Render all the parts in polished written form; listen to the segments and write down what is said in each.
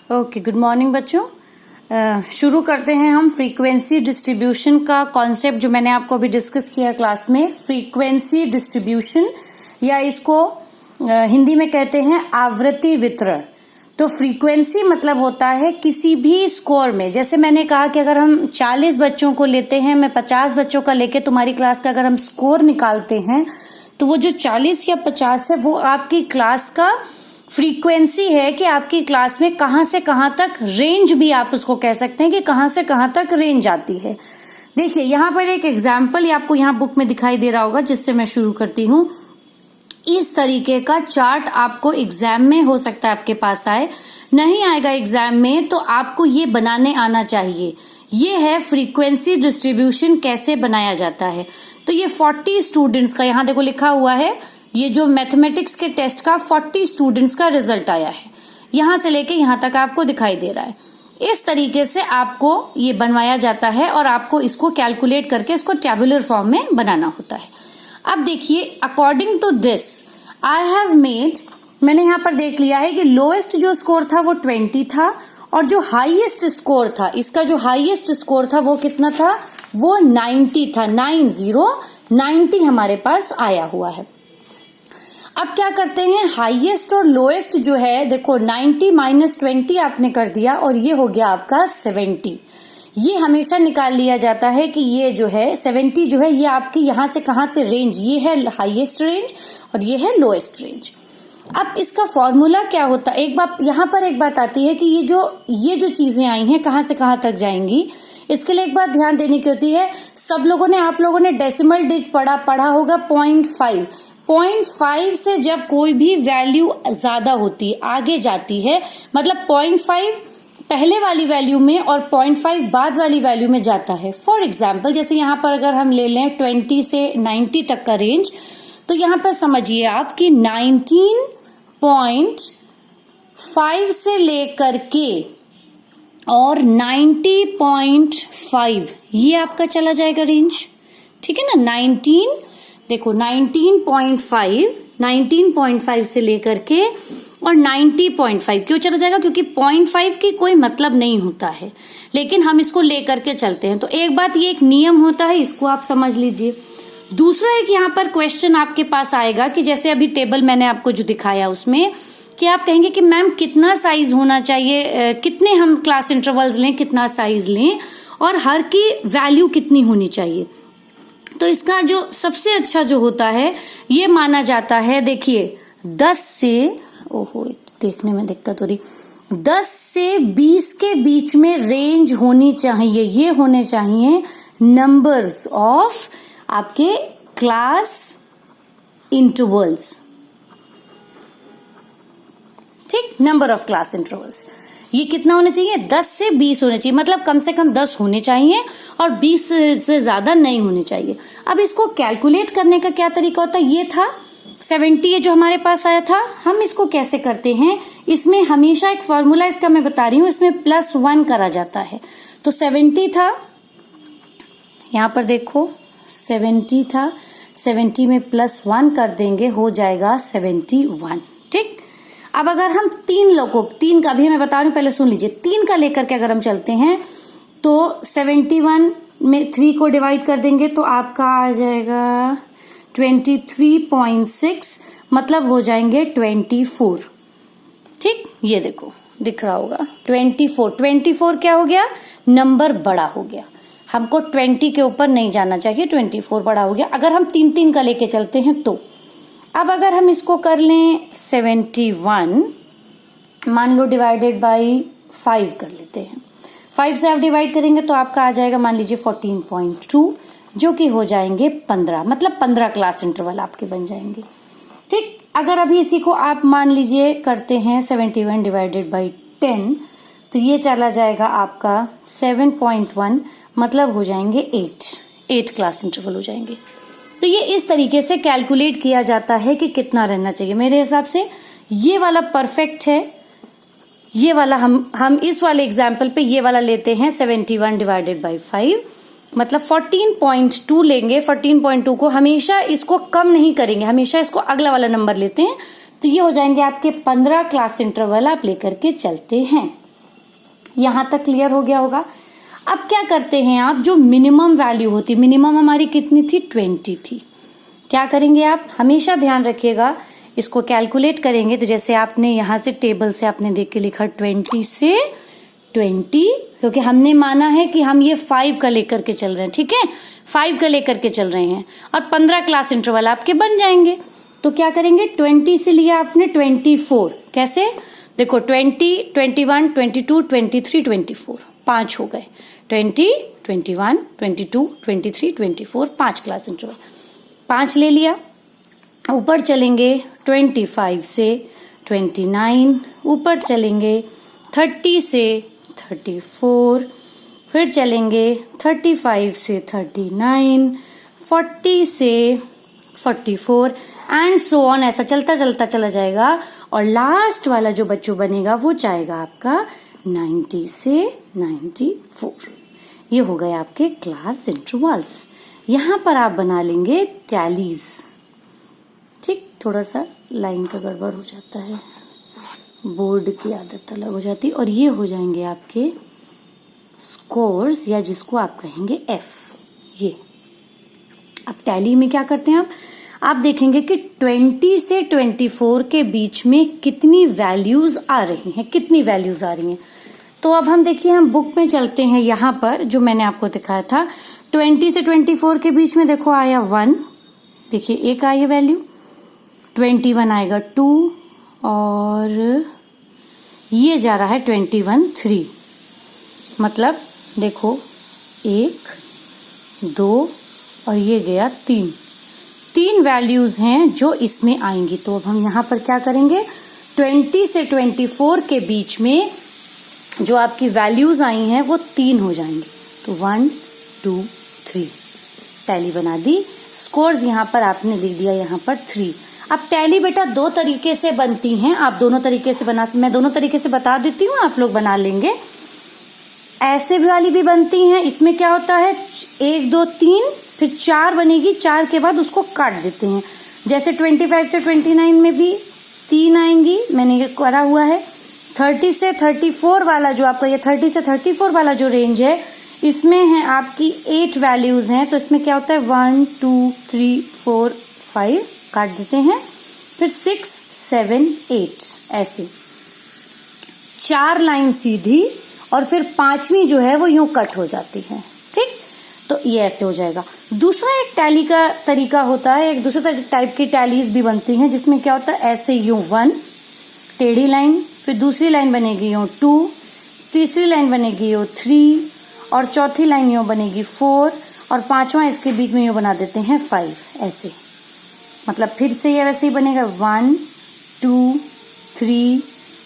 Okay, good morning बच्चों। शुरू करते हैं हम फ्रीक्वेंसी डिस्ट्रीब्यूशन का कॉन्सेप्ट जो मैंने आपको अभी डिस्कस किया क्लास में। फ्रीक्वेंसी डिस्ट्रीब्यूशन या इसको हिंदी में कहते हैं आवृत्ति वितरण। तो फ्रीक्वेंसी मतलब होता है किसी भी स्कोर में, जैसे मैंने कहा कि अगर हम 40 बच्चों को लेते हैं, मैं 50 बच्चों का लेके तुम्हारी क्लास का अगर हम स्कोर निकालते हैं तो वो जो 40 या 50 है वो आपकी क्लास का फ्रीक्वेंसी है कि आपकी क्लास में कहां से कहां तक रेंज भी आप उसको कह सकते हैं कि कहां से कहां तक रेंज आती है। देखिए यहां पर एक एग्जाम्पल आपको यहां बुक में दिखाई दे रहा होगा जिससे मैं शुरू करती हूं। इस तरीके का चार्ट आपको एग्जाम में हो सकता है आपके पास आए, नहीं आएगा एग्जाम में तो आपको ये बनाने आना चाहिए। ये है फ्रीक्वेंसी डिस्ट्रीब्यूशन कैसे बनाया जाता है। तो ये 40 स्टूडेंट्स का यहां देखो लिखा हुआ है, ये जो मैथमेटिक्स के टेस्ट का 40 स्टूडेंट्स का रिजल्ट आया है, यहां से लेके यहां तक आपको दिखाई दे रहा है। इस तरीके से आपको ये बनवाया जाता है और आपको इसको कैलकुलेट करके इसको टैबुलर फॉर्म में बनाना होता है। अब देखिए according to this I have made, मैंने यहां पर देख लिया है कि लोएस्ट जो स्कोर था वो 20 था और जो हाईएस्ट स्कोर था, इसका जो हाईएस्ट स्कोर था वो कितना था, वो 90 था। 90 हमारे पास आया हुआ है। अब क्या करते हैं, हाईएस्ट और लोएस्ट जो है, देखो 90 माइनस 20 आपने कर दिया और ये हो गया आपका 70। ये हमेशा निकाल लिया जाता है कि ये जो है 70 जो है ये आपकी यहां से कहां से रेंज, ये है हाईएस्ट रेंज और ये है लोएस्ट रेंज। अब इसका फॉर्मूला क्या होता है, एक बात यहां पर एक बात आती है कि ये जो चीजें आई हैं कहां से कहां तक जाएंगी, इसके लिए एक बात ध्यान देने की होती है। सब लोगों ने, आप लोगों ने डेसिमल डिजिट पढ़ा होगा 0.5 से जब कोई भी वैल्यू ज्यादा होती है, आगे जाती है, मतलब 0.5 पहले वाली वैल्यू में और 0.5 बाद वाली वैल्यू में जाता है। फॉर एग्जाम्पल जैसे यहां पर अगर हम ले लें 20 से 90 तक का रेंज, तो यहां पर समझिए आप कि 19.5 से लेकर के और 90.5 ये आपका चला जाएगा रेंज, ठीक है ना। 19.5 से लेकर के और 90.5 क्यों चला जाएगा, क्योंकि 0.5 की कोई मतलब नहीं होता है, लेकिन हम इसको लेकर के चलते हैं। तो एक बात, ये एक नियम होता है, इसको आप समझ लीजिए। दूसरा एक यहाँ पर क्वेश्चन आपके पास आएगा कि जैसे अभी टेबल मैंने आपको जो दिखाया उसमें कि आप कहेंगे कि मैम कितना साइज होना चाहिए, कितने हम क्लास इंटरवल्स लें, कितना साइज लें और हर की वैल्यू कितनी होनी चाहिए। तो इसका जो सबसे अच्छा जो होता है ये माना जाता है, देखिए 10 से, ओहो देखने में दिक्कत हो रही, 10 से 20 के बीच में रेंज होनी चाहिए। ये होने चाहिए नंबर्स ऑफ आपके क्लास इंटरवल्स, ठीक, नंबर ऑफ क्लास इंटरवल्स। ये कितना होना चाहिए, 10 से 20 होने चाहिए, मतलब कम से कम 10 होने चाहिए और 20 से ज्यादा नहीं होने चाहिए। अब इसको कैलकुलेट करने का क्या तरीका होता है, ये था 70 ये जो हमारे पास आया था। हम इसको कैसे करते हैं, इसमें हमेशा एक फॉर्मूला इसका मैं बता रही हूं, इसमें +1 करा जाता है। तो 70 था, यहां पर देखो 70 था, 70 में +1 कर देंगे, हो जाएगा 71, ठीक। अब अगर हम 3 का भी मैं बता रही हूं, पहले सुन लीजिए, 3 का लेकर के अगर हम चलते हैं तो 71 में 3 को डिवाइड कर देंगे तो आपका आ जाएगा 23.6, मतलब हो जाएंगे 24, ठीक। ये देखो दिख रहा होगा 24 क्या हो गया, नंबर बड़ा हो गया। हमको 20 के ऊपर नहीं जाना चाहिए, 24 बड़ा हो गया अगर हम 3 का लेके चलते हैं तो। अब अगर हम इसको कर लें 71 मान लो डिवाइडेड बाई 5 कर लेते हैं, 5 से आप डिवाइड करेंगे तो आपका आ जाएगा मान लीजिए 14.2, जो कि हो जाएंगे 15, मतलब 15 क्लास इंटरवल आपके बन जाएंगे, ठीक। अगर अभी इसी को आप मान लीजिए करते हैं 71 डिवाइडेड बाई 10 तो ये चला जाएगा आपका 7.1, मतलब हो जाएंगे 8 क्लास इंटरवल हो जाएंगे। तो ये इस तरीके से कैलकुलेट किया जाता है कि कितना रहना चाहिए। मेरे हिसाब से ये वाला परफेक्ट है, ये वाला हम इस वाले एग्जाम्पल पे ये वाला लेते हैं 71 डिवाइडेड बाई 5, मतलब 14.2 लेंगे। 14.2 को हमेशा इसको कम नहीं करेंगे, हमेशा इसको अगला वाला नंबर लेते हैं। तो ये हो जाएंगे आपके 15 क्लास इंटरवल आप लेकर के चलते हैं। यहां तक क्लियर हो गया होगा। अब क्या करते हैं आप, जो मिनिमम वैल्यू होती, मिनिमम हमारी कितनी थी, 20 थी। क्या करेंगे आप, हमेशा ध्यान रखिएगा, इसको कैलकुलेट करेंगे तो जैसे आपने यहां से टेबल से आपने देख के लिखा 20 से 20, क्योंकि हमने माना है कि हम ये 5 का लेकर के चल रहे हैं, ठीक है, 5 का लेकर के चल रहे हैं और 15 क्लास इंटरवल आपके बन जाएंगे। तो क्या करेंगे, 20 से लिया आपने 24, कैसे, देखो 20, 21, 22, 23, 24, 5 हो गए, 20, 21, 22, 23, 24, 5 क्लास इंटरवल, 5 ले लिया। ऊपर चलेंगे 25 से 29, ऊपर चलेंगे 30 से 34, फिर चलेंगे 35 से 39, 40 से 44 एंड सो ऑन, ऐसा चलता चलता चला जाएगा और लास्ट वाला जो बच्चों बनेगा वो जाएगा आपका 90 से 94। ये हो गए आपके क्लास इंटरवल्स। यहां पर आप बना लेंगे टैलीज, ठीक, थोड़ा सा लाइन का गड़बड़ हो जाता है, बोर्ड की आदत अलग हो जाती है, और ये हो जाएंगे आपके स्कोर्स या जिसको आप कहेंगे एफ। ये अब टैली में क्या करते हैं आप देखेंगे कि 20 से 24 के बीच में कितनी वैल्यूज आ रही हैं, कितनी वैल्यूज आ रही हैं। तो अब हम देखिए, हम बुक में चलते हैं, यहां पर जो मैंने आपको दिखाया था 20 से 24 के बीच में देखो आया 1, देखिए एक आई वैल्यू, 21 आएगा 2 और ये जा रहा है 21 3, मतलब देखो 1 2 और ये गया 3 वैल्यूज हैं जो इसमें आएंगी। तो अब हम यहां पर क्या करेंगे, 20 से 24 के बीच में जो आपकी वैल्यूज आई हैं वो 3 हो जाएंगी। तो 1 2 3 टैली बना दी। स्कोर्स यहां पर आपने लिख दिया, यहां पर 3। अब टैली बेटा 2 तरीके से बनती हैं, आप दोनों तरीके से मैं दोनों तरीके से बता देती हूँ, आप लोग बना लेंगे। ऐसे भी वाली भी बनती हैं, इसमें क्या होता है 1 2 3 फिर 4 बनेगी, 4 के बाद उसको काट देते हैं। जैसे 25 से 29 में भी 3 आएंगी, मैंने ये करा हुआ है। 30 से 34 वाला जो आपका ये 30 से 34 वाला जो रेंज है, इसमें है आपकी 8 वैल्यूज हैं। तो इसमें क्या होता है 1 2 3 4 5 काट देते हैं, फिर 6 7 8 ऐसे 4 लाइन सीधी और फिर 5वीं जो है वो यूं कट हो जाती है, ठीक। तो ये ऐसे हो जाएगा। दूसरा एक टैली का तरीका होता है, एक दूसरे टाइप की टैलीज भी बनती हैं जिसमें क्या होता है ऐसे यूं 1 टेढ़ी लाइन, फिर दूसरी लाइन बनेगी यूं 2, तीसरी लाइन बनेगी यूं 3 और चौथी लाइन यूं बनेगी 4 और 5वां इसके बीच में यूं बना देते हैं 5 ऐसे। मतलब फिर से ये वैसे ही बनेगा 1 2 3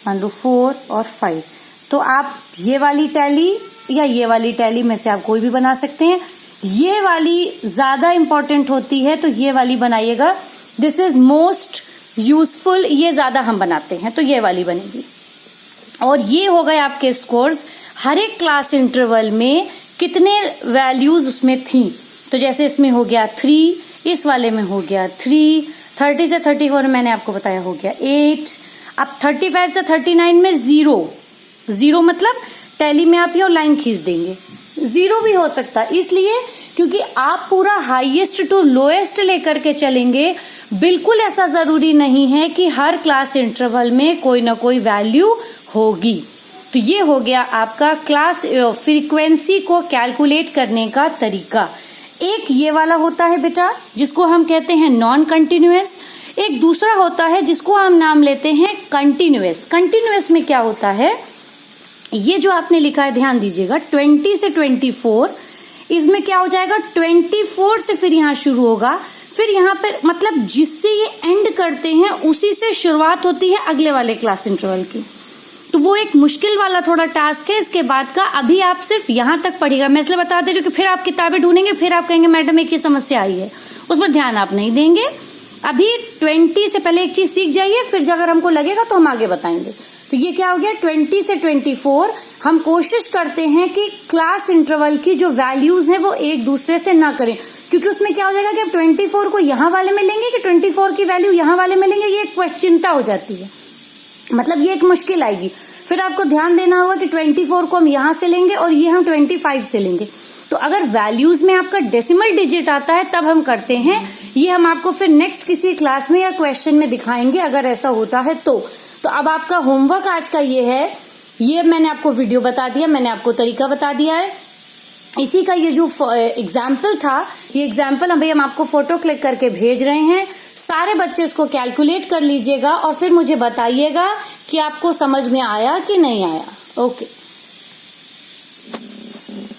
मान लो 4 और 5। तो आप ये वाली टैली या ये वाली टैली में से आप कोई भी बना सकते हैं। ये वाली ज्यादा इंपॉर्टेंट होती है तो ये वाली बनाइएगा, दिस इज मोस्ट यूजफुल, ये ज्यादा हम बनाते हैं तो ये वाली बनेगी। और ये हो गए आपके स्कोर्स, हर एक क्लास इंटरवल में कितने वैल्यूज उसमें थी। तो जैसे इसमें हो गया 3, इस वाले में हो गया 3, 30 से 34 मैंने आपको बताया हो गया 8। अब 35 से 39 में 0 मतलब टैली में आप ये लाइन खींच देंगे, 0 भी हो सकता है, इसलिए क्योंकि आप पूरा हाईएस्ट टू लोएस्ट लेकर के चलेंगे। बिल्कुल ऐसा जरूरी नहीं है कि हर क्लास इंटरवल में कोई ना कोई वैल्यू होगी। तो ये हो गया आपका क्लास फ्रीक्वेंसी को कैलकुलेट करने का तरीका। एक ये वाला होता है बेटा जिसको हम कहते हैं नॉन कंटिन्यूअस, एक दूसरा होता है जिसको हम नाम लेते हैं कंटिन्यूअस। कंटिन्यूअस में क्या होता है, ये जो आपने लिखा है ध्यान दीजिएगा 20 से 24, इसमें क्या हो जाएगा 24 से फिर यहाँ शुरू होगा, फिर यहाँ पे मतलब जिससे ये एंड करते हैं उसी से शुरुआत होती है अगले वाले क्लास इंटरवल की। तो वो एक मुश्किल वाला थोड़ा टास्क है इसके बाद का। अभी आप सिर्फ यहाँ तक पढ़िएगा, मैं इसलिए बता दे रही हूँ कि फिर आप किताबें ढूंढेंगे, फिर आप कहेंगे मैडम एक ही समस्या आई है, उस पर ध्यान आप नहीं देंगे। अभी 20 से पहले एक चीज सीख जाइए, फिर अगर हमको लगेगा तो हम आगे बताएंगे। तो ये क्या हो गया 20 से 24 हम कोशिश करते हैं कि क्लास इंटरवल की जो वैल्यूज हैं वो एक दूसरे से ना करें, क्योंकि उसमें क्या हो जाएगा कि आप 24 को यहाँ वाले में लेंगे कि 24 की वैल्यू यहाँ वाले में लेंगे, ये एक चिंता हो जाती है, मतलब ये एक मुश्किल आएगी। फिर आपको ध्यान देना होगा कि 24 को हम यहां से लेंगे और ये हम 25 से लेंगे। तो अगर वैल्यूज में आपका डेसिमल डिजिट आता है तब हम करते हैं, ये हम आपको फिर नेक्स्ट किसी क्लास में या क्वेश्चन में दिखाएंगे अगर ऐसा होता है तो अब आपका होमवर्क आज का ये है, ये मैंने आपको वीडियो बता दिया, मैंने आपको तरीका बता दिया है। इसी का ये जो एग्जाम्पल था, ये एग्जाम्पल अभी हम आपको फोटो क्लिक करके भेज रहे हैं। सारे बच्चे इसको कैलकुलेट कर लीजिएगा और फिर मुझे बताइएगा कि आपको समझ में आया कि नहीं आया। ओके।